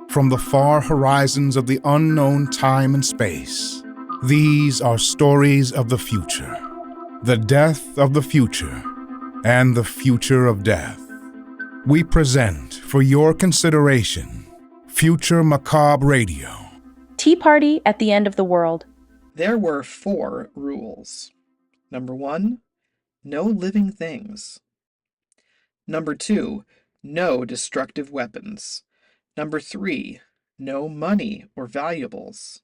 From the far horizons of the unknown time and space, these are stories of the future, the death of the future, and the future of death. We present for your consideration Future Macabre Radio. Tea Party at the End of the World. There were 4 rules. Number 1, no living things. Number 2, no destructive weapons. Number 3, no money or valuables.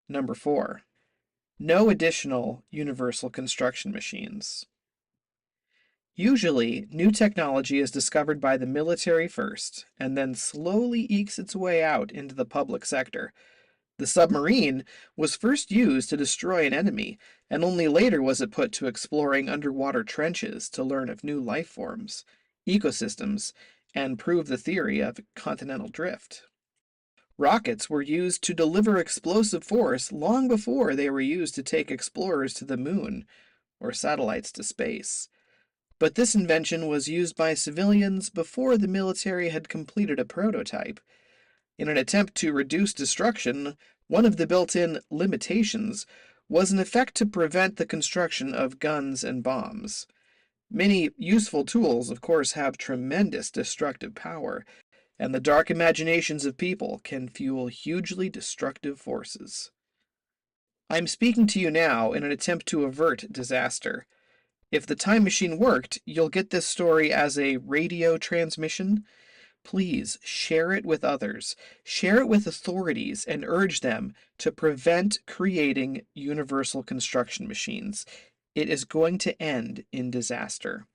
Number 4, no additional universal construction machines. Usually, new technology is discovered by the military first, and then slowly ekes its way out into the public sector. The submarine was first used to destroy an enemy, and only later was it put to exploring underwater trenches to learn of new life forms, ecosystems, and prove the theory of continental drift. Rockets were used to deliver explosive force long before they were used to take explorers to the moon or satellites to space. But this invention was used by civilians before the military had completed a prototype. In an attempt to reduce destruction, one of the built-in limitations was an effect to prevent the construction of guns and bombs. Many useful tools, of course, have tremendous destructive power, and the dark imaginations of people can fuel hugely destructive forces. I'm speaking to you now in an attempt to avert disaster. If the time machine worked, you'll get this story as a radio transmission. Please share it with others. Share it with authorities and urge them to prevent creating universal construction machines. It is going to end in disaster.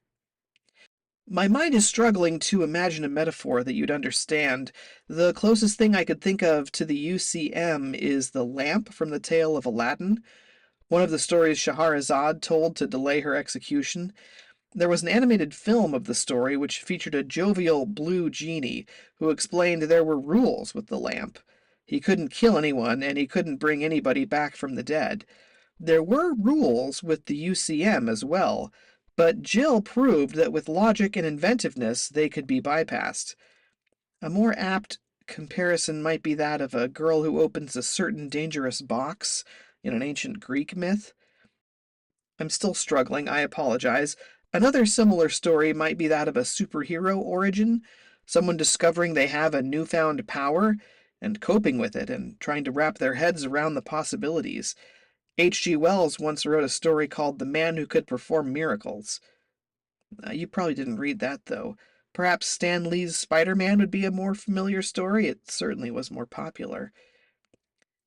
My mind is struggling to imagine a metaphor that you'd understand. The closest thing I could think of to the UCM is the lamp from the Tale of Aladdin, one of the stories Scheherazade told to delay her execution. There was an animated film of the story which featured a jovial blue genie who explained there were rules with the lamp. He couldn't kill anyone, and he couldn't bring anybody back from the dead. There were rules with the UCM as well, but Jill proved that with logic and inventiveness they could be bypassed. A more apt comparison might be that of a girl who opens a certain dangerous box in an ancient Greek myth. I'm still struggling, I apologize. Another similar story might be that of a superhero origin, someone discovering they have a newfound power and coping with it and trying to wrap their heads around the possibilities. H.G. Wells once wrote a story called The Man Who Could Perform Miracles. You probably didn't read that, though. Perhaps Stan Lee's Spider-Man would be a more familiar story. It certainly was more popular.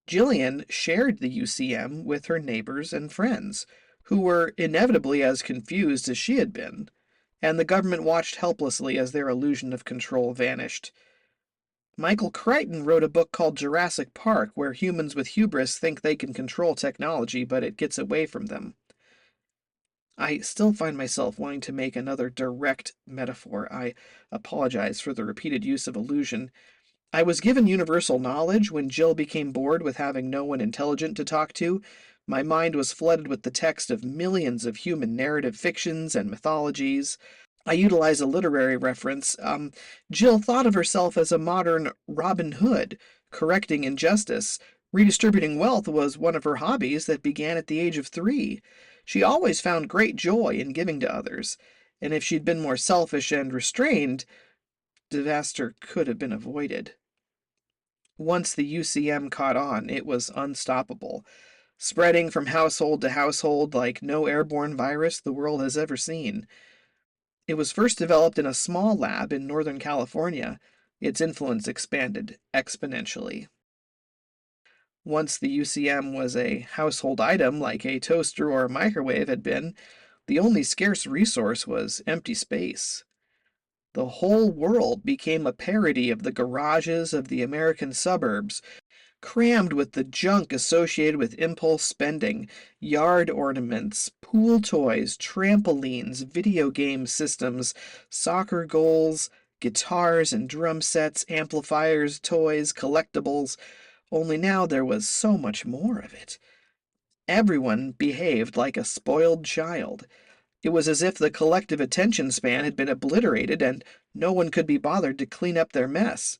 Jillian shared the UCM with her neighbors and friends, who were inevitably as confused as she had been, and the government watched helplessly as their illusion of control vanished. Michael Crichton wrote a book called Jurassic Park, where humans with hubris think they can control technology, but it gets away from them. I still find myself wanting to make another direct metaphor. I apologize for the repeated use of illusion. I was given universal knowledge when Jill became bored with having no one intelligent to talk to. My mind was flooded with the text of millions of human narrative fictions and mythologies. I utilize a literary reference. Jill thought of herself as a modern Robin Hood, correcting injustice. Redistributing wealth was one of her hobbies that began at the age of 3. She always found great joy in giving to others, and if she'd been more selfish and restrained, disaster could have been avoided. Once the UCM caught on, it was unstoppable, spreading from household to household like no airborne virus the world has ever seen. It was first developed in a small lab in Northern California. Its influence expanded exponentially. Once the UCM was a household item like a toaster or a microwave had been, the only scarce resource was empty space. The whole world became a parody of the garages of the American suburbs, crammed with the junk associated with impulse spending, yard ornaments, pool toys, trampolines, video game systems, soccer goals, guitars and drum sets, amplifiers, toys, collectibles, only now there was so much more of it. Everyone behaved like a spoiled child. It was as if the collective attention span had been obliterated and no one could be bothered to clean up their mess.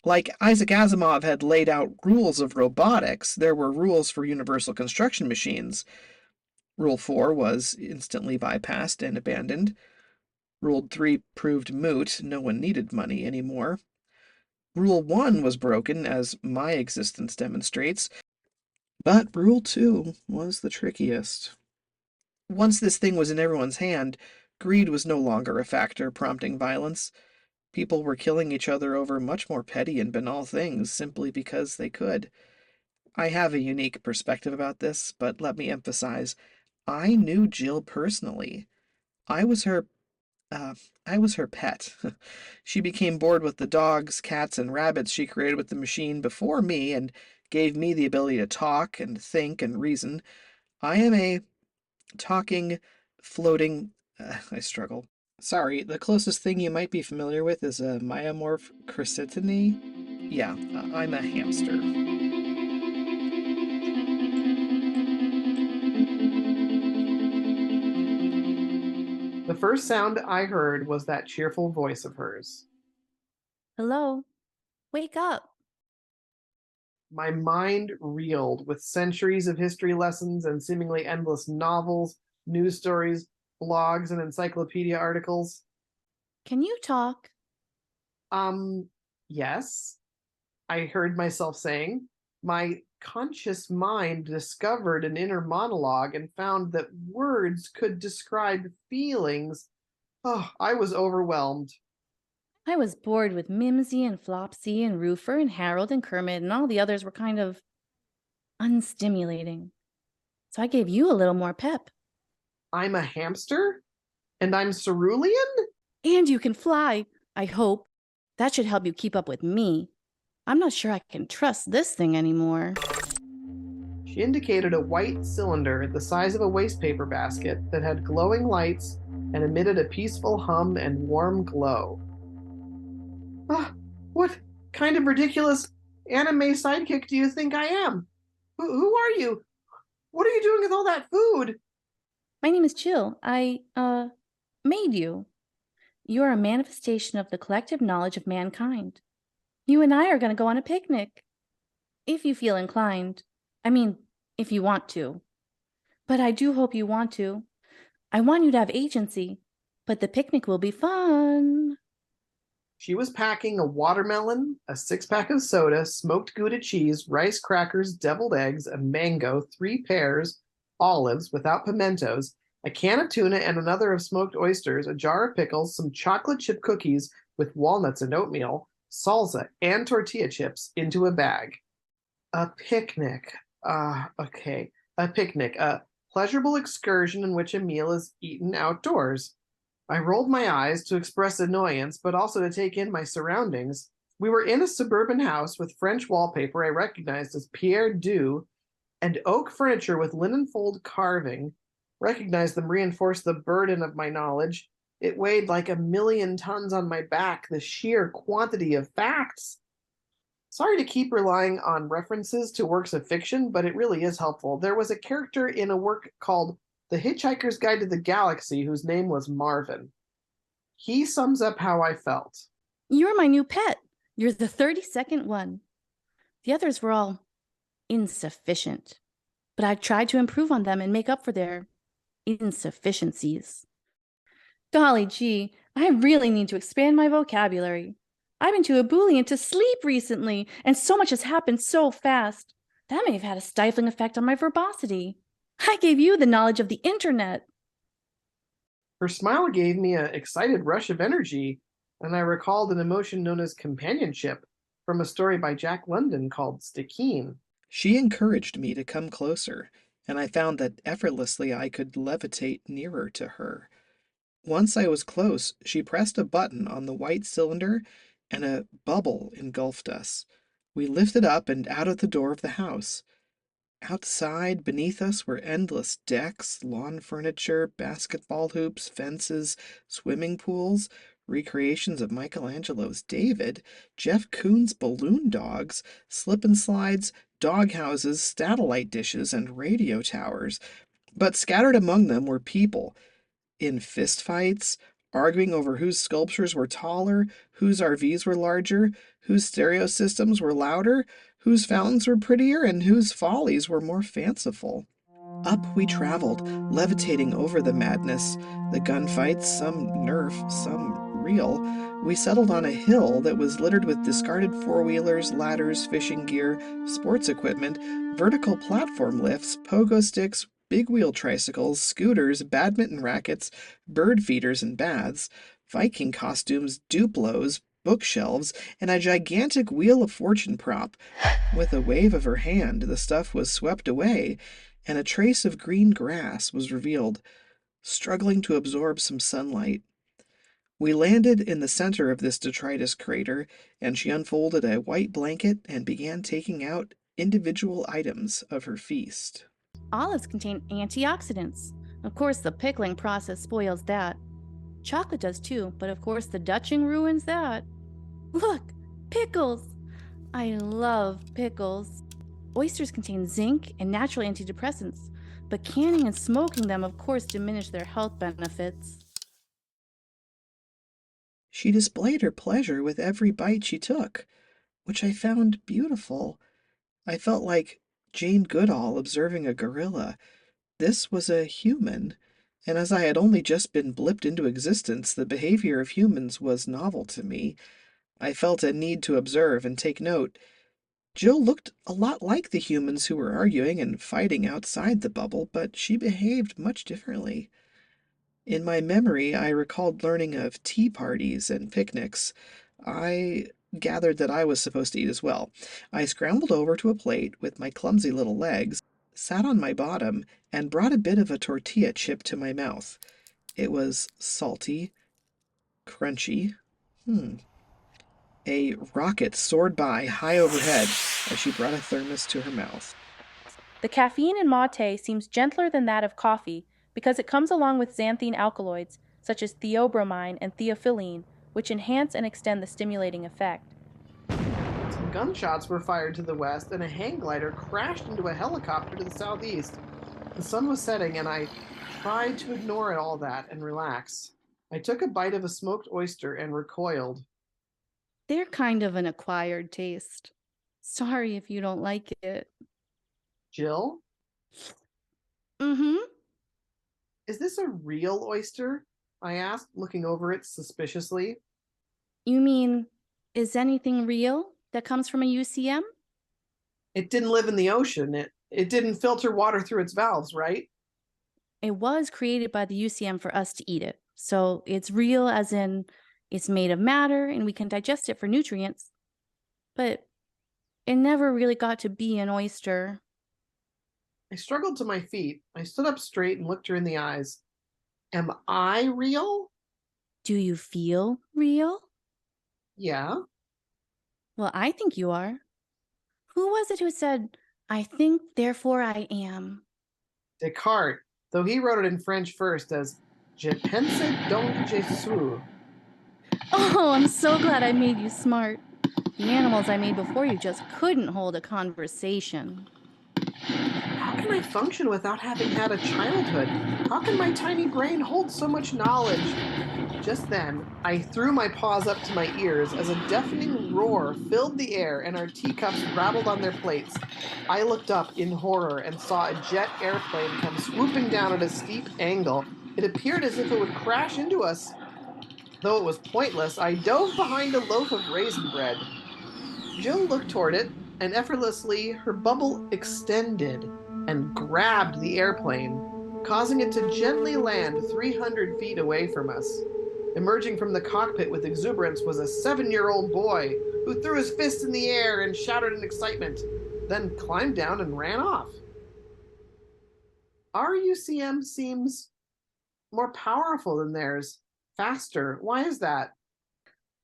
Like Isaac Asimov had laid out rules of robotics, there were rules for universal construction machines. Rule 4 was instantly bypassed and abandoned. Rule 3 proved moot, no one needed money anymore. Rule 1 was broken, as my existence demonstrates, but Rule 2 was the trickiest. Once this thing was in everyone's hand, greed was no longer a factor prompting violence. People were killing each other over much more petty and banal things simply because they could. I have a unique perspective about this, but let me emphasize, I knew Jill personally. I was her uh, I was her pet. She became bored with the dogs, cats, and rabbits she created with the machine before me and gave me the ability to talk and think and reason. I am a talking, floating. I struggle. Sorry, the closest thing you might be familiar with is a myomorph chrysitine. Yeah, I'm a hamster. The first sound I heard was that cheerful voice of hers. Hello? Wake up. My mind reeled with centuries of history lessons and seemingly endless novels, news stories, blogs, and encyclopedia articles. Can you talk? Yes, I heard myself saying. My conscious mind discovered an inner monologue and found that words could describe feelings. Oh, I was overwhelmed. I was bored with Mimsy and Flopsy and Roofer and Harold and Kermit, and all the others were kind of unstimulating. So I gave you a little more pep. I'm a hamster? And I'm cerulean? And you can fly, I hope. That should help you keep up with me. I'm not sure I can trust this thing anymore. She indicated a white cylinder the size of a wastepaper basket that had glowing lights and emitted a peaceful hum and warm glow. Ah, what kind of ridiculous anime sidekick do you think I am? Who are you? What are you doing with all that food? My name is Jill. I made you. You are a manifestation of the collective knowledge of mankind. You and I are going to go on a picnic. If you feel inclined. I mean, if you want to. But I do hope you want to. I want you to have agency. But the picnic will be fun. She was packing a watermelon, a 6-pack of soda, smoked Gouda cheese, rice crackers, deviled eggs, a mango, 3 pears, olives without pimentos, a can of tuna and another of smoked oysters, a jar of pickles, some chocolate chip cookies with walnuts and oatmeal, salsa, and tortilla chips into a bag. A picnic. Okay. A picnic. A pleasurable excursion in which a meal is eaten outdoors. I rolled my eyes to express annoyance, but also to take in my surroundings. We were in a suburban house with French wallpaper I recognized as Pierre Deux, and oak furniture with linen fold carving. Recognized them reinforced the burden of my knowledge. It weighed like 1,000,000 tons on my back, the sheer quantity of facts. Sorry to keep relying on references to works of fiction, but it really is helpful. There was a character in a work called The Hitchhiker's Guide to the Galaxy whose name was Marvin. He sums up how I felt. You're my new pet. You're the 32nd one. The others were all insufficient. But I tried to improve on them and make up for their insufficiencies. Golly gee, I really need to expand my vocabulary. I've been too ebullient to sleep recently, and so much has happened so fast. That may have had a stifling effect on my verbosity. I gave you the knowledge of the internet. Her smile gave me an excited rush of energy, and I recalled an emotion known as companionship from a story by Jack London called Stickeen. She encouraged me to come closer, and I found that effortlessly I could levitate nearer to her. Once I was close, she pressed a button on the white cylinder, and a bubble engulfed us. We lifted up and out of the door of the house. Outside, beneath us, were endless decks, lawn furniture, basketball hoops, fences, swimming pools, recreations of Michelangelo's David, Jeff Koons' balloon dogs, slip and slides, doghouses, satellite dishes, and radio towers, but scattered among them were people, in fistfights, arguing over whose sculptures were taller, whose RVs were larger, whose stereo systems were louder, whose fountains were prettier, and whose follies were more fanciful. Up we traveled, levitating over the madness, the gunfights, some Nerf, some real. We settled on a hill that was littered with discarded four-wheelers, ladders, fishing gear, sports equipment, vertical platform lifts, pogo sticks, big wheel tricycles, scooters, badminton rackets, bird feeders and baths, Viking costumes, Duplos, bookshelves, and a gigantic Wheel of Fortune prop. With a wave of her hand, the stuff was swept away, and a trace of green grass was revealed, struggling to absorb some sunlight. We landed in the center of this detritus crater, and she unfolded a white blanket and began taking out individual items of her feast. Olives contain antioxidants. Of course, the pickling process spoils that. Chocolate does too, but of course the Dutching ruins that. Look, pickles! I love pickles. Oysters contain zinc and natural antidepressants, but canning and smoking them of course diminish their health benefits. She displayed her pleasure with every bite she took, which I found beautiful. I felt like Jane Goodall observing a gorilla. This was a human, and as I had only just been blipped into existence, the behavior of humans was novel to me. I felt a need to observe and take note. Jill looked a lot like the humans who were arguing and fighting outside the bubble, but she behaved much differently. In my memory, I recalled learning of tea parties and picnics. I gathered that I was supposed to eat as well. I scrambled over to a plate with my clumsy little legs, sat on my bottom, and brought a bit of a tortilla chip to my mouth. It was salty, crunchy. A rocket soared by high overhead as she brought a thermos to her mouth. The caffeine in mate seems gentler than that of coffee because it comes along with xanthine alkaloids such as theobromine and theophylline, which enhance and extend the stimulating effect. Some gunshots were fired to the west, and a hang glider crashed into a helicopter to the southeast. The sun was setting, and I tried to ignore all that and relax. I took a bite of a smoked oyster and recoiled. They're kind of an acquired taste. Sorry if you don't like it. Jill? Mm-hmm. Is this a real oyster? I asked, looking over it suspiciously. You mean, is anything real that comes from a UCM? It didn't live in the ocean. It didn't filter water through its valves, right? It was created by the UCM for us to eat it. So it's real as in it's made of matter and we can digest it for nutrients. But it never really got to be an oyster. I struggled to my feet. I stood up straight and looked her in the eyes. Am I real? Do you feel real? Yeah. Well, I think you are. Who was it who said, I think, therefore I am? Descartes, though he wrote it in French first as Je pense donc je suis. Oh, I'm so glad I made you smart. The animals I made before you just couldn't hold a conversation. How can I function without having had a childhood? How can my tiny brain hold so much knowledge? Just then, I threw my paws up to my ears as a deafening roar filled the air and our teacups rattled on their plates. I looked up in horror and saw a jet airplane come swooping down at a steep angle. It appeared as if it would crash into us. Though it was pointless, I dove behind a loaf of raisin bread. Jill looked toward it, and effortlessly her bubble extended and grabbed the airplane, causing it to gently land 300 feet away from us. Emerging from the cockpit with exuberance was a 7-year-old boy who threw his fist in the air and shouted in excitement, then climbed down and ran off. Our UCM seems more powerful than theirs, faster. Why is that?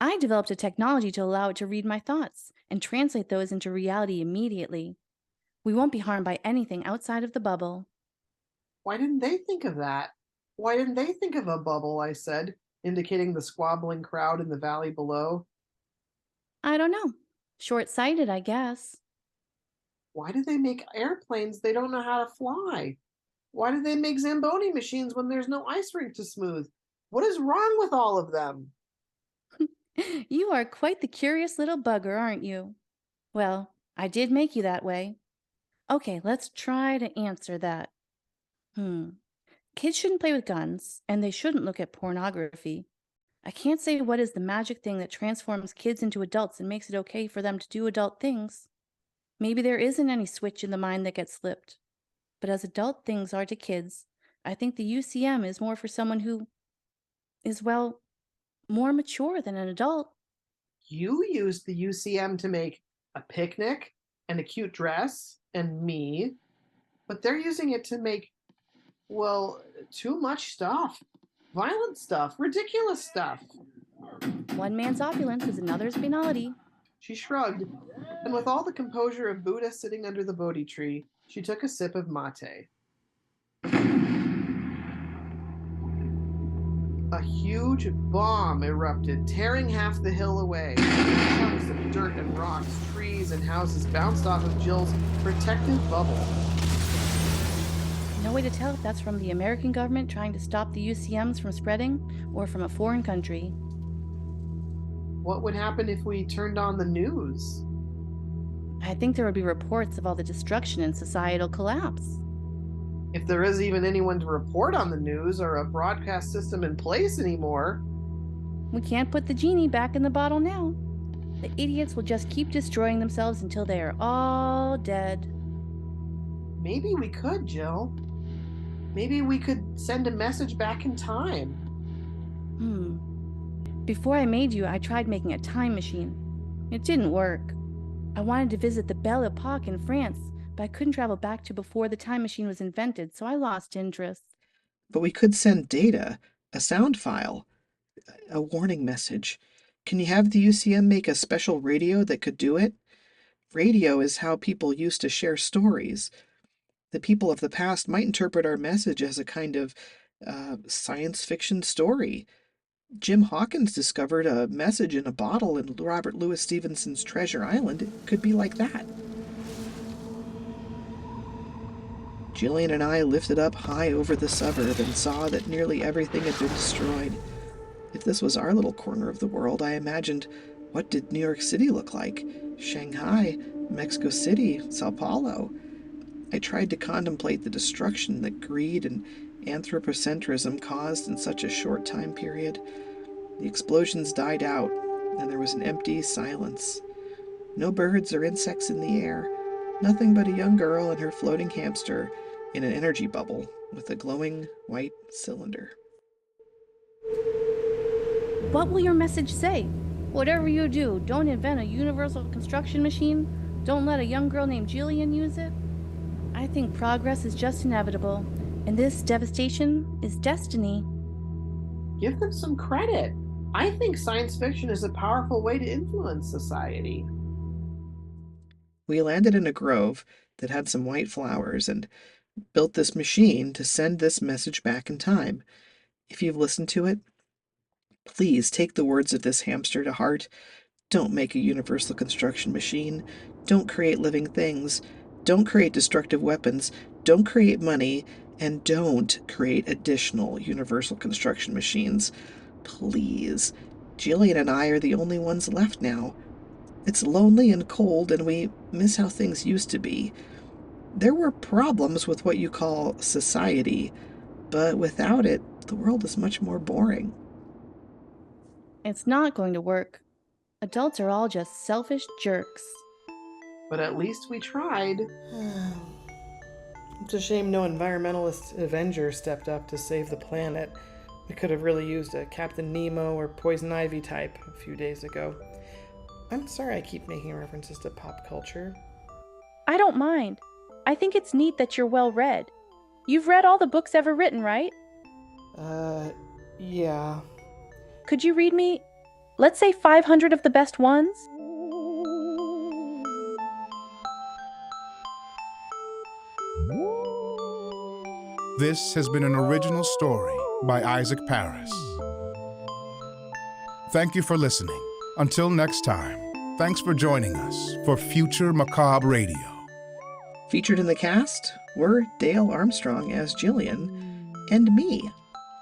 I developed a technology to allow it to read my thoughts and translate those into reality immediately. We won't be harmed by anything outside of the bubble. Why didn't they think of that? Why didn't they think of a bubble? I said, indicating the squabbling crowd in the valley below. I don't know. Short-sighted, I guess. Why do they make airplanes they don't know how to fly? Why do they make Zamboni machines when there's no ice rink to smooth? What is wrong with all of them? You are quite the curious little bugger, aren't you? Well, I did make you that way. Okay, let's try to answer that. Kids shouldn't play with guns, and they shouldn't look at pornography. I can't say what is the magic thing that transforms kids into adults and makes it okay for them to do adult things. Maybe there isn't any switch in the mind that gets flipped. But as adult things are to kids, I think the UCM is more for someone who is, well, more mature than an adult. You used the UCM to make a picnic and a cute dress and me, but they're using it to make, well, too much stuff. Violent stuff, ridiculous stuff. One man's opulence is another's banality. She shrugged, and with all the composure of Buddha sitting under the Bodhi tree, she took a sip of mate. A huge bomb erupted, tearing half the hill away. Chunks of dirt and rocks, trees, and houses bounced off of Jill's protective bubble. No way to tell if that's from the American government trying to stop the UCMs from spreading or from a foreign country. What would happen if we turned on the news? I think there would be reports of all the destruction and societal collapse. If there is even anyone to report on the news or a broadcast system in place anymore. We can't put the genie back in the bottle now. The idiots will just keep destroying themselves until they are all dead. Maybe we could, Jill. Maybe we could send a message back in time. Before I made you, I tried making a time machine. It didn't work. I wanted to visit the Belle Epoque in France, but I couldn't travel back to before the time machine was invented, so I lost interest. But we could send data, a sound file, a warning message. Can you have the UCM make a special radio that could do it? Radio is how people used to share stories. The people of the past might interpret our message as a kind of science fiction story. Jim Hawkins discovered a message in a bottle in Robert Louis Stevenson's Treasure Island. It could be like that. Jillian and I lifted up high over the suburb and saw that nearly everything had been destroyed. If this was our little corner of the world, I imagined, what did New York City look like? Shanghai, Mexico City, Sao Paulo. I tried to contemplate the destruction that greed and anthropocentrism caused in such a short time period. The explosions died out, and there was an empty silence. No birds or insects in the air, nothing but a young girl and her floating hamster in an energy bubble with a glowing white cylinder. What will your message say? Whatever you do, don't invent a universal construction machine. Don't let a young girl named Jillian use it. I think progress is just inevitable, and this devastation is destiny. Give them some credit. I think science fiction is a powerful way to influence society. We landed in a grove that had some white flowers and built this machine to send this message back in time. If you've listened to it, please take the words of this hamster to heart. Don't make a universal construction machine. Don't create living things. Don't create destructive weapons. Don't create money. And don't create additional universal construction machines. Please. Jillian and I are the only ones left now. It's lonely and cold, and we miss how things used to be. There were problems with what you call society, but without it, the world is much more boring. It's not going to work. Adults are all just selfish jerks. But at least we tried. It's a shame no environmentalist Avenger stepped up to save the planet. We could have really used a Captain Nemo or Poison Ivy type a few days ago. I'm sorry I keep making references to pop culture. I don't mind. I think it's neat that you're well read. You've read all the books ever written, right? Yeah. Could you read me, let's say 500 of the best ones? This has been an original story by Isaac Paris. Thank you for listening. Until next time, thanks for joining us for Future Macabre Radio. Featured in the cast were Dayle Armstrong as Jillian and me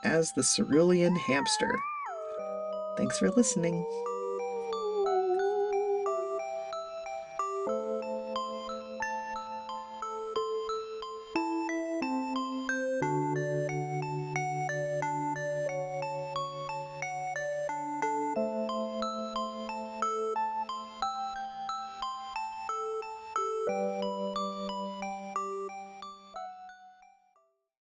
as the Cerulean Hamster. Thanks for listening.